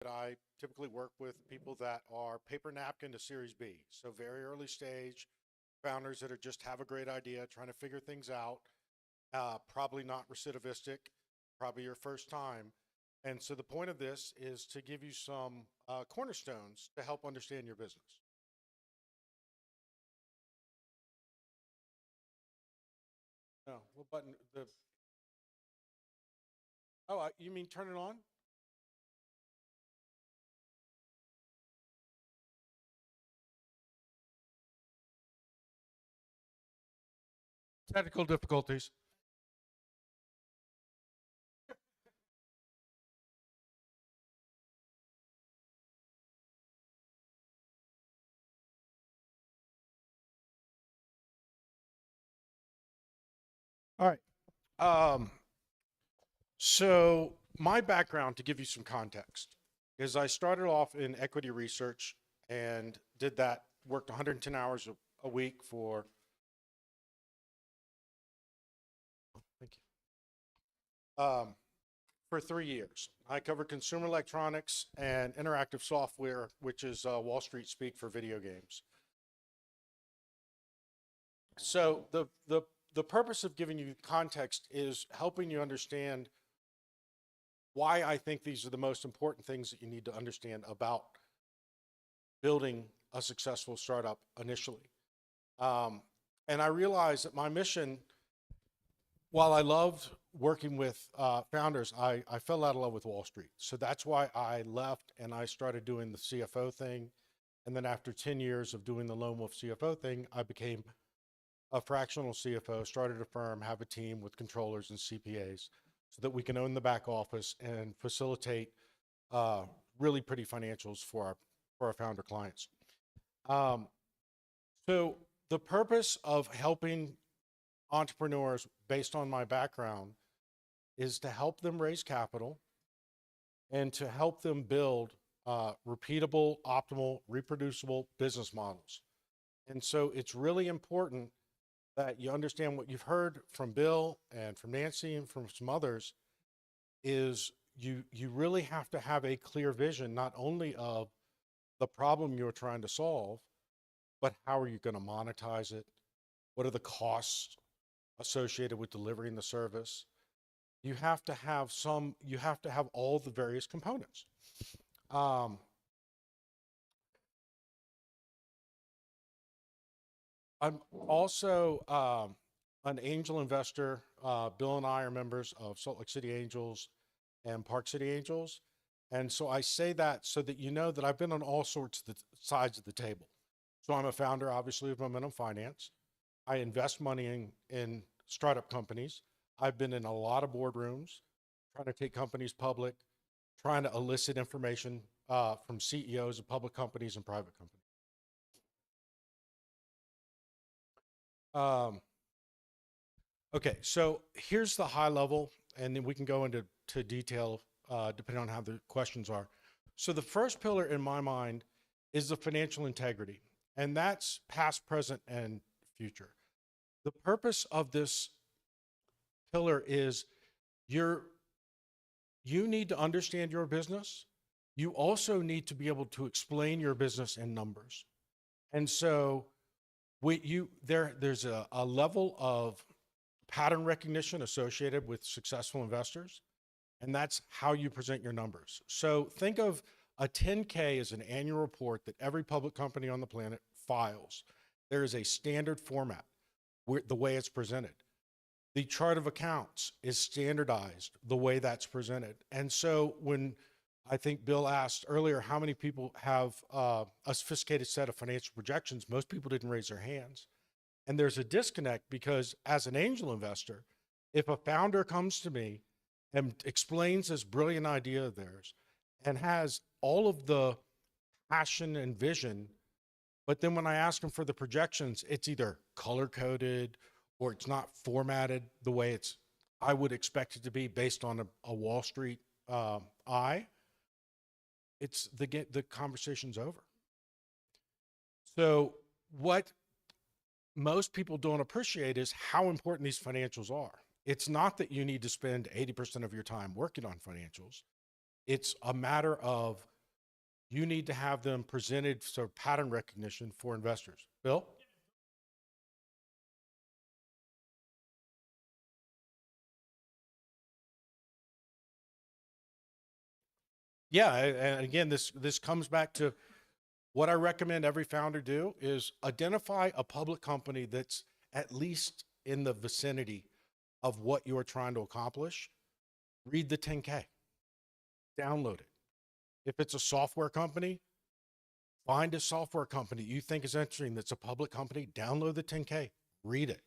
I typically work with people that are paper napkin to Series B. So very early stage founders that are just have a great idea, trying to figure things out. Probably not recidivistic, probably your first time. And so the point of this is to give you some cornerstones to help understand your business. No, what button? You mean turn it on? Technical difficulties. All right. Um, so my background, to give you some context, is I started off in equity research and did that, worked 110 hours a week thank for 3 years. I covered consumer electronics and interactive software, which is Wall Street speak for video games. So the purpose of giving you context is helping you understand why I think these are the most important things that you need to understand about building a successful startup initially. And I realized that my mission, while I loved working with founders, I fell out of love with Wall Street. So that's why I left and I started doing the CFO thing. And then after 10 years of doing the lone wolf CFO thing, I became a fractional CFO, started a firm, have a team with controllers and CPAs so that we can own the back office and facilitate really pretty financials for our founder clients. So the purpose of helping entrepreneurs based on my background is to help them raise capital and to help them build repeatable, optimal, reproducible business models. And so it's really important that you understand what you've heard from Bill and from Nancy and from some others is you really have to have a clear vision, not only of the problem you're trying to solve, but how are you going to monetize it? What are the costs associated with delivering the service? You have to have all the various components. I'm also an angel investor. Bill and I are members of Salt Lake City Angels and Park City Angels. And so I say that so that you know that I've been on all sorts of the sides of the table. So I'm a founder, obviously, of Momentum Finance. I invest money in startup companies. I've been in a lot of boardrooms trying to take companies public, trying to elicit information from CEOs of public companies and private companies. Okay, so here's the high level, and then we can go into detail depending on how the questions are. So the first pillar in my mind is the financial integrity, and that's past, present, and future. The purpose of this pillar is you need to understand your business. You also need to be able to explain your business in numbers. And so there's a level of pattern recognition associated with successful investors, and that's how you present your numbers. So think of a 10K as an annual report that every public company on the planet files. There is a standard format the way it's presented. The chart of accounts is standardized the way that's presented. And so when I think Bill asked earlier, how many people have a sophisticated set of financial projections? Most people didn't raise their hands. And there's a disconnect because as an angel investor, if a founder comes to me and explains this brilliant idea of theirs and has all of the passion and vision, but then when I ask them for the projections, it's either color coded or it's not formatted the way I would expect it to be based on a Wall Street eye, the conversation's over. So what most people don't appreciate is how important these financials are. It's not that you need to spend 80% of your time working on financials. It's a matter of you need to have them presented for pattern recognition for investors. Bill? Yeah, and again, this comes back to what I recommend every founder do is identify a public company that's at least in the vicinity of what you're trying to accomplish. Read the 10K, download it. If it's a software company, find a software company you think is interesting that's a public company, download the 10K, read it.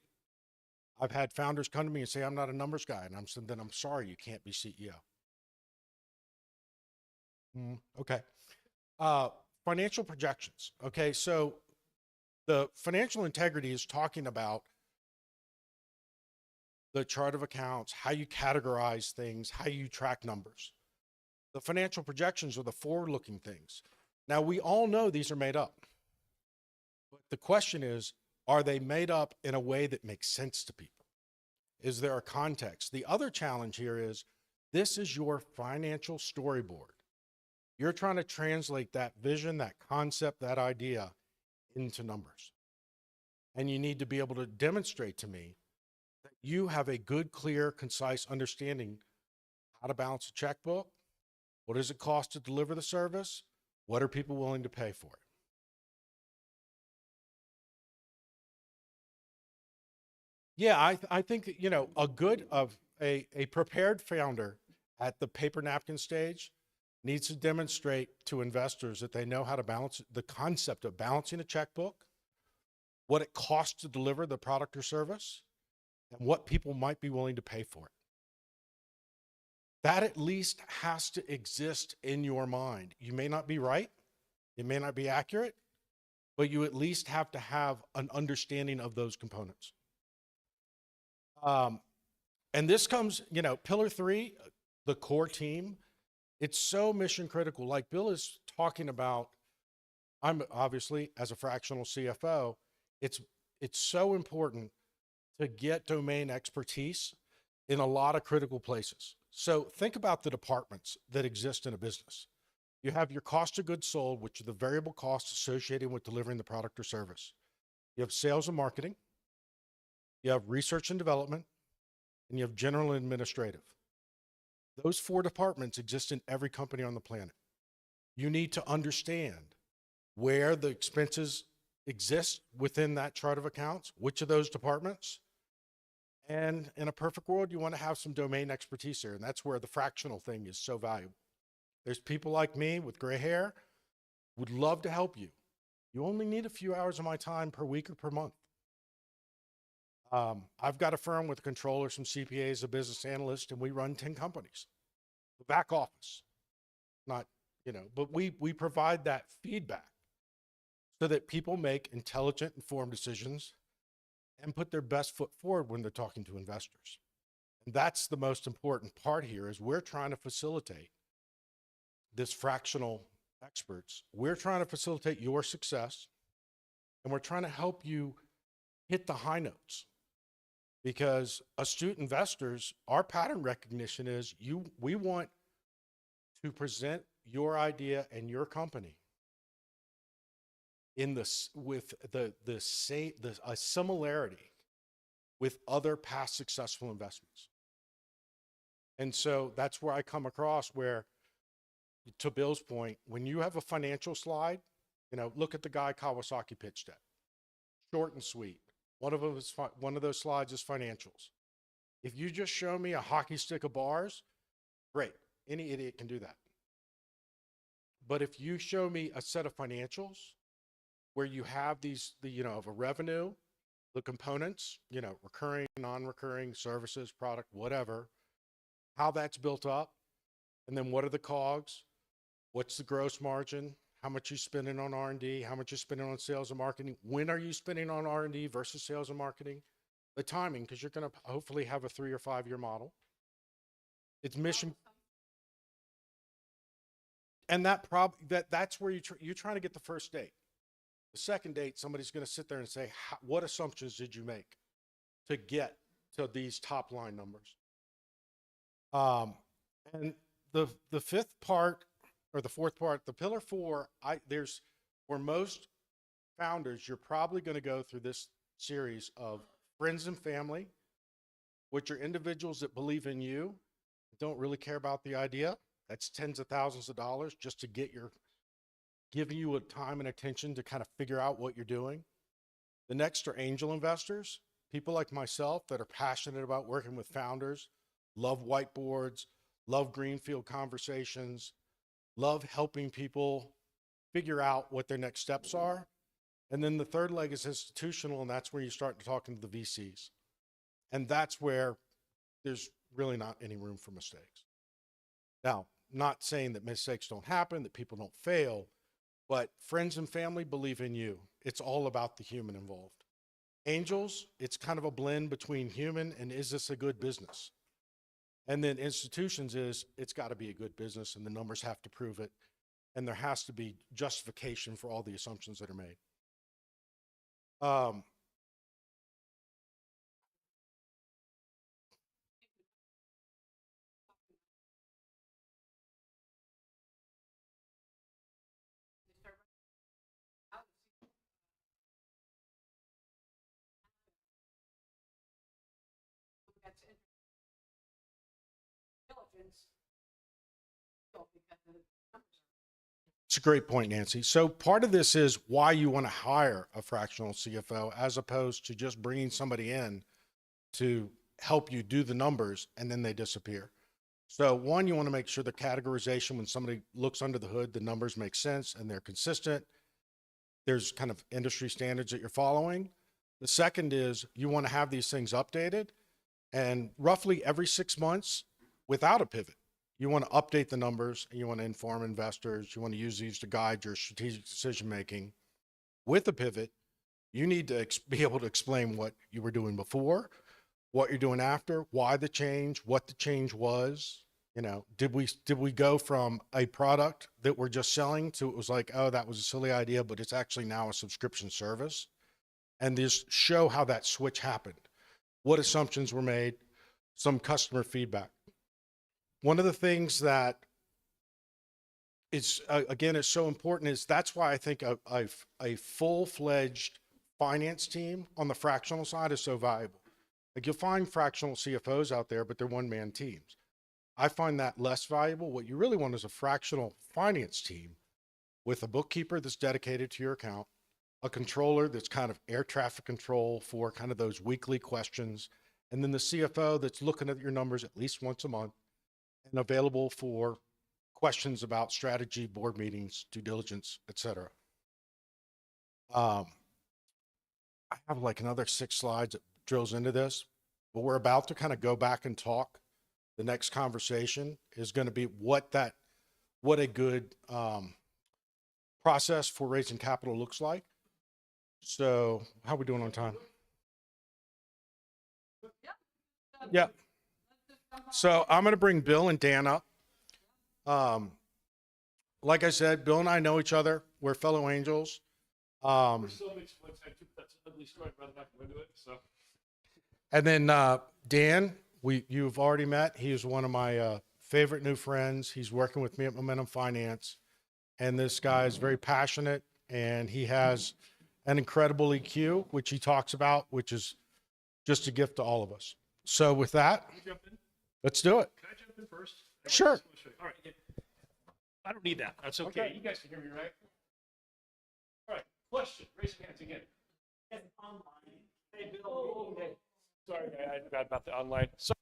I've had founders come to me and say, I'm not a numbers guy. And I'm saying, then I'm sorry, you can't be CEO. Okay. Uh, Financial projections. Okay. So the financial integrity is talking about the chart of accounts, how you categorize things, how you track numbers. The financial projections are the forward-looking things. Now, we all know these are made up. But the question is, are they made up in a way that makes sense to people? Is there a context? The other challenge here is this is your financial storyboard. You're trying to translate that vision, that concept, that idea into numbers. And you need to be able to demonstrate to me that you have a good, clear, concise understanding how to balance a checkbook. What does it cost to deliver the service? What are people willing to pay for it? Yeah, I think that, a prepared founder at the paper napkin stage needs to demonstrate to investors that they know how to balance the concept of balancing a checkbook, what it costs to deliver the product or service, and what people might be willing to pay for it. That at least has to exist in your mind. You may not be right, it may not be accurate, but you at least have to have an understanding of those components. And this comes, pillar 3, the core team. It's so mission critical. Like Bill is talking about, I'm obviously as a fractional CFO, it's so important to get domain expertise in a lot of critical places. So think about the departments that exist in a business. You have your cost of goods sold, which are the variable costs associated with delivering the product or service. You have sales and marketing. You have research and development, and you have general and administrative. Those 4 departments exist in every company on the planet. You need to understand where the expenses exist within that chart of accounts, which of those departments. And in a perfect world, you want to have some domain expertise there. And that's where the fractional thing is so valuable. There's people like me with gray hair, would love to help you. You only need a few hours of my time per week or per month. I've got a firm with a controller, some CPAs, a business analyst, and we run 10 companies. The back office, not, but we provide that feedback so that people make intelligent, informed decisions and put their best foot forward when they're talking to investors. And that's the most important part here is we're trying to facilitate this fractional experts. We're trying to facilitate your success, and we're trying to help you hit the high notes. Because astute investors, our pattern recognition is we want to present your idea and your company in this with a similarity with other past successful investments. And so that's where I come across where, to Bill's point, when you have a financial slide, look at the guy Kawasaki pitched at. Short and sweet. One of those slides is financials. If you just show me a hockey stick of bars, great. Any idiot can do that. But if you show me a set of financials where you have these, of a revenue, the components, recurring, non-recurring, services, product, whatever, how that's built up, and then what are the COGS, what's the gross margin, how much you spending on R&D, how much you're spending on sales and marketing, when are you spending on R&D versus sales and marketing, the timing, because you're going to hopefully have a 3 or 5 year model. It's mission. And that's where you're trying to get the first date. The second date, somebody's going to sit there and say, what assumptions did you make to get to these top line numbers? And the fifth part or the fourth part, the pillar four, there's for most founders, you're probably going to go through this series of friends and family, which are individuals that believe in you, don't really care about the idea. That's tens of thousands of dollars just to giving you a time and attention to kind of figure out what you're doing. The next are angel investors, people like myself that are passionate about working with founders, love whiteboards, love greenfield conversations, love helping people figure out what their next steps are. And then the third leg is institutional, and that's where you start talking to the VCs. And that's where there's really not any room for mistakes. Now, not saying that mistakes don't happen, that people don't fail, but friends and family believe in you. It's all about the human involved. Angels, it's kind of a blend between human and is this a good business? And then institutions it's got to be a good business and the numbers have to prove it. And there has to be justification for all the assumptions that are made. It's a great point, Nancy. So part of this is why you want to hire a fractional CFO as opposed to just bringing somebody in to help you do the numbers and then they disappear. So one, you want to make sure the categorization, when somebody looks under the hood, the numbers make sense and they're consistent. There's kind of industry standards that you're following. The second is you want to have these things updated and roughly every 6 months without a pivot. You want to update the numbers and you want to inform investors. You want to use these to guide your strategic decision making. With a pivot, you need to be able to explain what you were doing before, what you're doing after, why the change, what the change was. You know, did we go from a product that we're just selling to it was like, oh, that was a silly idea, but it's actually now a subscription service. And just show how that switch happened, what assumptions were made, some customer feedback. One of the things that is, again, is so important is that's why I think a full-fledged finance team on the fractional side is so valuable. Like you'll find fractional CFOs out there, but they're one-man teams. I find that less valuable. What you really want is a fractional finance team with a bookkeeper that's dedicated to your account, a controller that's kind of air traffic control for kind of those weekly questions, and then the CFO that's looking at your numbers at least once a month and available for questions about strategy, board meetings, due diligence, et cetera. I have like another 6 slides that drills into this, but we're about to kind of go back and talk. The next conversation is going to be what a good process for raising capital looks like. So how are we doing on time? Yeah. So I'm going to bring Bill and Dan up. Like I said, Bill and I know each other. We're fellow angels. We're still mixed bloods. That's an ugly story, but I'm not going to go into it. So. And then Dan, you've already met. He is one of my favorite new friends. He's working with me at Momentum Finance. And this guy is very passionate and he has an incredible EQ, which he talks about, which is just a gift to all of us. So with that, let's do it. Can I jump in first? Sure. All right. I don't need that. That's okay. You guys can hear me, right? All right. Question. Raise your hands again. Online. Hey, Bill. Hey. Sorry, I forgot about the online. So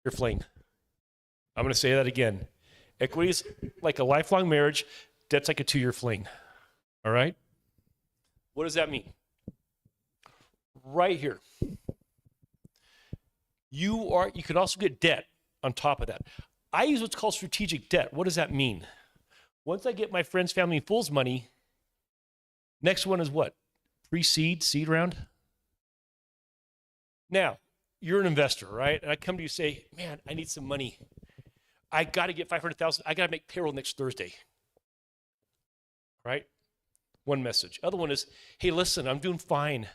Your fling. I'm going to say that again. Equity is like a lifelong marriage. Debt's like a 2-year fling. All right? What does that mean? Right here. You can also get debt on top of that. I use what's called strategic debt. What does that mean? Once I get my friends, family, and fools money, next one is what? Pre-seed, seed round. Now, you're an investor, right? And I come to you and say, man, I need some money. I got to get 500,000. I got to make payroll next Thursday. Right? One message. Other one is, hey, listen, I'm doing fine.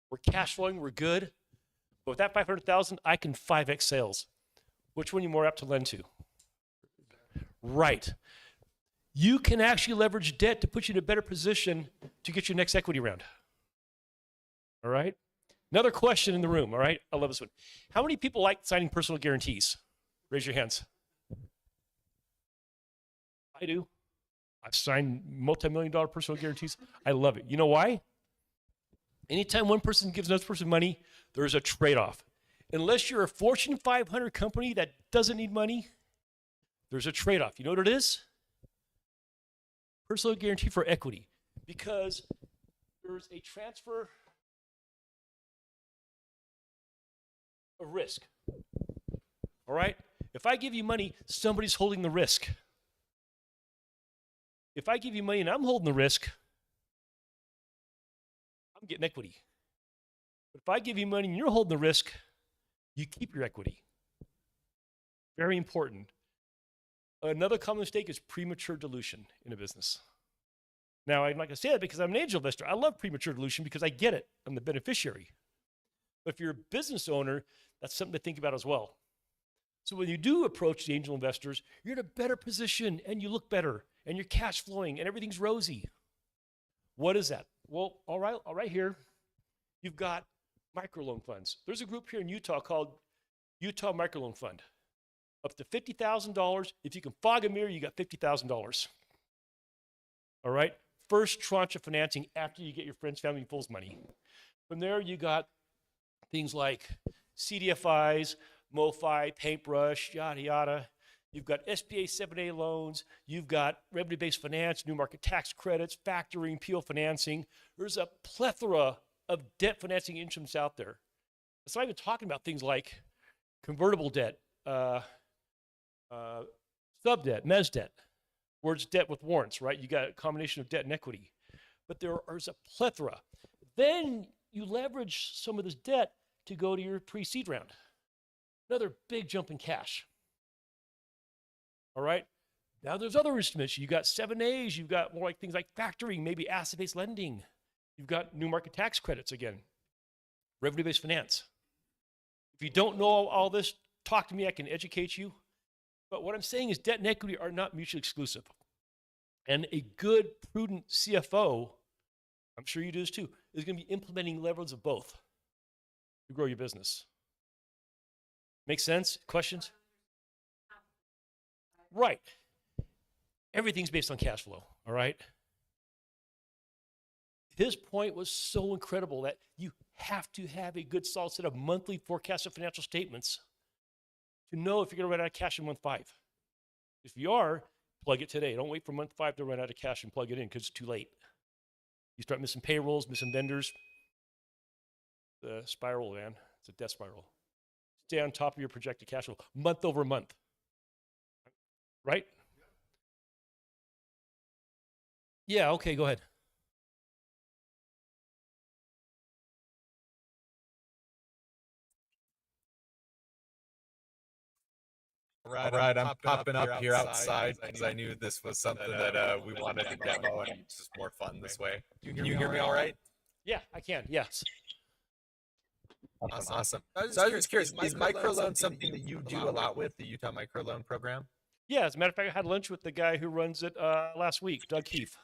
We're cash flowing, we're good. But with that 500,000, I can 5x sales. Which one are you more apt to lend to? Right. You can actually leverage debt to put you in a better position to get your next equity round. All right? Another question in the room, all right? I love this one. How many people like signing personal guarantees? Raise your hands. I do. I've signed multi-million-dollar personal guarantees. I love it. You know why? Anytime one person gives another person money, there's a trade-off. Unless you're a Fortune 500 company that doesn't need money, there's a trade-off. You know what it is? Personal guarantee for equity. Because there's a transfer of risk. All right? If I give you money, somebody's holding the risk. If I give you money and I'm holding the risk, I'm getting equity. But if I give you money and you're holding the risk, you keep your equity. Very important. Another common mistake is premature dilution in a business. Now, I'm not going to say that because I'm an angel investor. I love premature dilution because I get it. I'm the beneficiary. But if you're a business owner, that's something to think about as well. So when you do approach the angel investors, you're in a better position and you look better and you're cash flowing and everything's rosy. What is that? Well, all right here, you've got microloan funds. There's a group here in Utah called Utah Microloan Fund. Up to $50,000. If you can fog a mirror, you got $50,000. All right? First tranche of financing after you get your friends, family, and fools money. From there, you got things like CDFIs, MoFi, paintbrush, yada, yada. You've got SBA 7A loans. You've got revenue-based finance, new market tax credits, factoring, PO financing. There's a plethora of debt financing instruments out there. It's not even talking about things like convertible debt, sub-debt, mezz debt, where it's debt with warrants, right? You got a combination of debt and equity. But there's a plethora. Then you leverage some of this debt to go to your pre-seed round. Another big jump in cash. All right? Now there's other instruments. You've got 7As. You've got more like things like factoring, maybe asset-based lending. You've got new market tax credits again, revenue-based finance. If you don't know all this, talk to me. I can educate you. But what I'm saying is debt and equity are not mutually exclusive. And a good, prudent CFO, I'm sure you do this too, is going to be implementing levels of both to grow your business. Make sense? Questions? Right. Everything's based on cash flow, all right? His point was so incredible that you have to have a good solid set of monthly forecasted financial statements to know if you're going to run out of cash in month 5. If you are, plug it today. Don't wait for month 5 to run out of cash and plug it in because it's too late. You start missing payrolls, missing vendors. The spiral, man. It's a death spiral. Stay on top of your projected cash flow month over month. Right? Yeah, okay, go ahead. All right, I'm popping up here outside because I knew this was something that we wanted to demo, and it's just more fun this way. Can you hear me all right? Yeah, I can, yes. Awesome. So I was just curious, is microloan something that you do a lot with, the Utah Microloan Program? Yeah, as a matter of fact, I had lunch with the guy who runs it last week, Doug Keefe.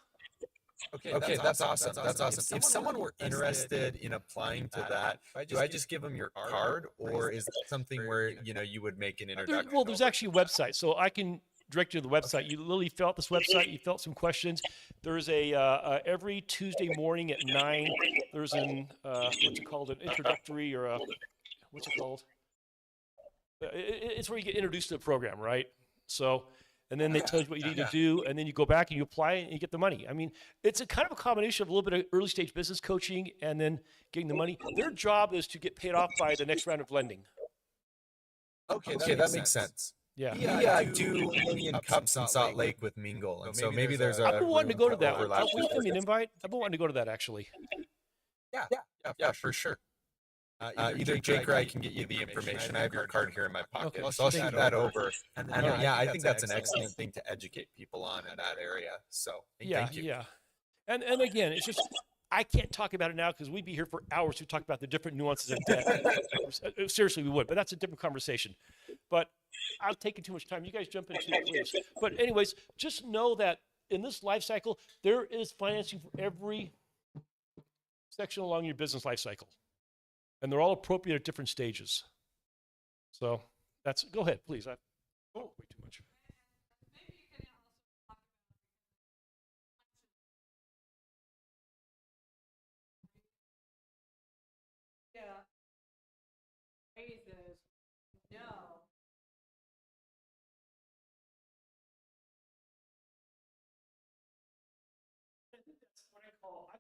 Okay, that's awesome. That's awesome. If someone were interested in applying to that, do I just give them your card, or is that something where you would make an introduction? Well, there's actually a website, so I can direct you to the website. Okay. You literally fill out this website. You fill out some questions. There's a every Tuesday morning at 9. There's an what's it called? An introductory or a what's it called? It's where you get introduced to the program, right? So, and then they tell you what you need Yeah. to do, and then you go back and you apply and you get the money. I mean, it's a kind of a combination of a little bit of early stage business coaching and then getting the money. Their job is to get paid off by the next round of lending. Okay, that makes sense. Yeah. Yeah, I do Indian Cups in Salt Lake with Mingle, and so maybe there's a I've been wanting to go to that one. overlap. Please send me an invite. I've been wanting to go to that actually. Yeah, for sure. Either Jake or I can get you the information. I have your card here in my pocket, Okay. so I'll Thank shoot you. that over. And yeah, I think that's an excellent thing to educate people on in that area. So Yeah, thank you. yeah. And again, it's just I can't talk about it now because we'd be here for hours to talk about the different nuances of debt. Seriously, we would, but that's a different conversation. But I'm taking too much time. You guys jump into it, please. But anyways, just know that in this life cycle, there is financing for every section along your business life cycle. And they're all appropriate at different stages. So that's, go ahead, please. Oh, way too much. Yeah. Raises, no. I think that's what I call